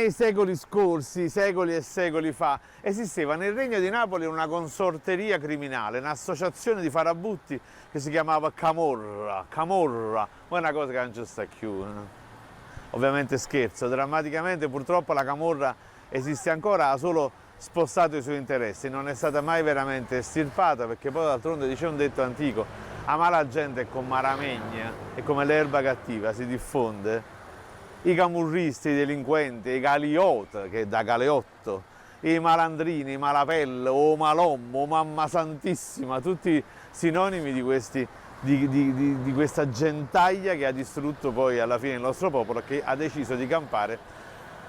nei secoli scorsi, secoli e secoli fa, esisteva nel Regno di Napoli una consorteria criminale, un'associazione di farabutti che si chiamava Camorra, ma è una cosa che non ci sta più. Ovviamente scherzo, drammaticamente purtroppo la Camorra esiste ancora, ha solo spostato i suoi interessi, non è stata mai veramente estirpata, perché poi d'altronde dice un detto antico, amare la gente è come la megna, è come l'erba cattiva, si diffonde. I camurristi, i delinquenti, i galiot, che è da galeotto, i malandrini, i malapelle, o malommo, o mamma santissima, tutti sinonimi di questa gentaglia che ha distrutto poi alla fine il nostro popolo, che ha deciso di campare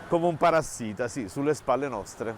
come un parassita, sì, sulle spalle nostre.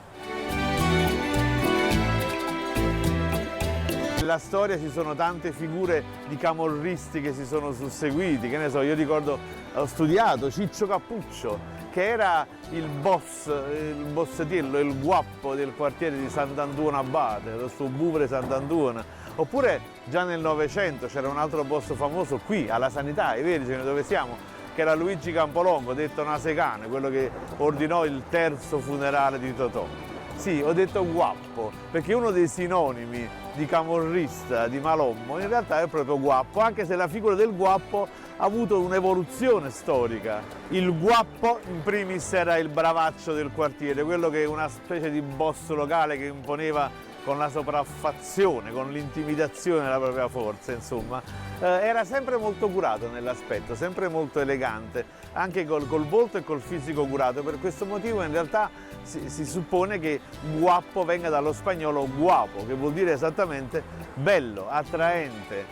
Nella storia ci sono tante figure di camorristi che si sono susseguiti, che ne so, io ricordo, ho studiato Ciccio Cappuccio, che era il bossetiello, il guappo del quartiere di Sant'Antuono Abate, del suo Buvere Sant'Antuono. Oppure già nel Novecento c'era un altro boss famoso qui, alla Sanità, ai Vergini, dove siamo, che era Luigi Campolongo, detto Nasecane, quello che ordinò il terzo funerale di Totò. Sì, ho detto guappo, perché uno dei sinonimi di camorrista, di malommo, in realtà è proprio guappo, anche se la figura del guappo ha avuto un'evoluzione storica. Il guappo in primis era il bravaccio del quartiere, quello che è una specie di boss locale che imponeva con la sopraffazione, con l'intimidazione la propria forza, insomma. Era sempre molto curato nell'aspetto, sempre molto elegante, anche col volto e col fisico curato. Per questo motivo in realtà si suppone che guappo venga dallo spagnolo guapo, che vuol dire esattamente bello, attraente.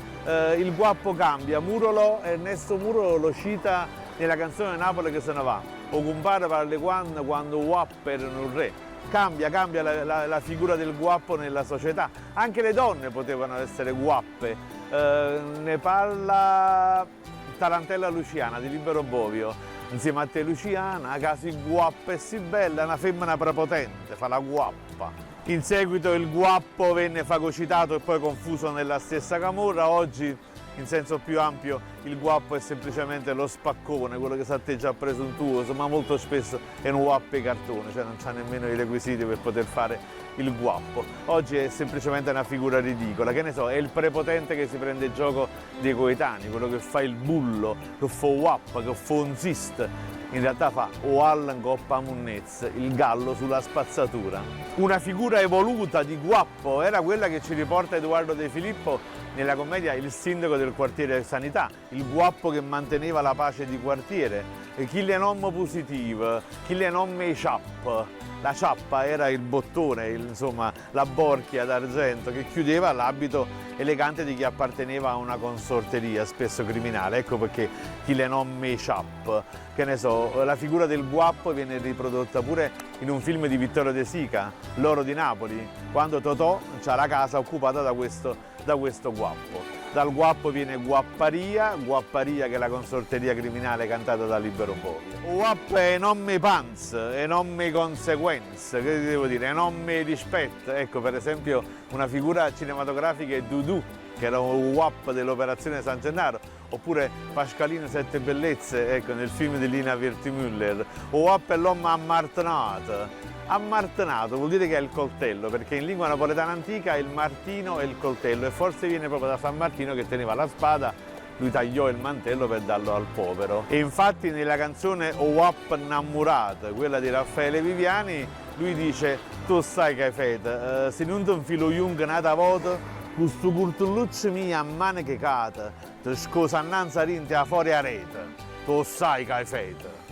Il guappo cambia, Ernesto Murolo lo cita nella canzone Napoli che se ne va, o compare parle quando guappo era un re. Cambia la figura del guappo nella società. Anche le donne potevano essere guappe. Ne parla Tarantella Luciana di Libero Bovio. Insieme a te Luciana, casi guappa e si bella, una femmina prepotente, fa la guappa. In seguito il guappo venne fagocitato e poi confuso nella stessa camorra. Oggi, in senso più ampio, il guappo è semplicemente lo spaccone, quello che si atteggia presuntuoso, ma molto spesso è un guappe cartone, cioè non c'ha nemmeno i requisiti per poter fare il guappo. Oggi è semplicemente una figura ridicola, che ne so, è il prepotente che si prende gioco dei coetanei, quello che fa il bullo, che fa guappa, che fa un zist. In realtà fa o Allan Coppa Munnez, il gallo sulla spazzatura. Una figura evoluta di guappo era quella che ci riporta Edoardo De Filippo nella commedia Il sindaco del quartiere Sanità, il guappo che manteneva la pace di quartiere, chi le non positive, chi le non me ciapp. La ciappa era il bottone, insomma la borchia d'argento che chiudeva l'abito elegante di chi apparteneva a una consorteria, spesso criminale. Ecco perché chi le non me ciapp. Che ne so, la figura del guappo viene riprodotta pure in un film di Vittorio De Sica, L'oro di Napoli, quando Totò ha la casa occupata da questo guappo. Dal guappo viene guapparia che è la consorteria criminale cantata da Libero Bovio. Guappo è enorme panz, enorme conseguenze, che devo dire, enorme rispetto. Ecco, per esempio, una figura cinematografica è Dudu, che era un guappo dell'Operazione San Gennaro, oppure Pascalino Sette Bellezze, ecco, nel film di Lina Wertmüller. Guappo è l'uomo ammartinato. Ammartinato vuol dire che è il coltello, perché in lingua napoletana antica il martino è il coltello e forse viene proprio da San Martino che teneva la spada, lui tagliò il mantello per darlo al povero. E infatti nella canzone O Wap Namurat, quella di Raffaele Viviani, lui dice: tu sai che hai fatto, se non ti infilo jung nata volta, questo curtulluccio mio a mani che cata, ti scosa annanza rinte a fuori a rete, tu sai che hai fatto.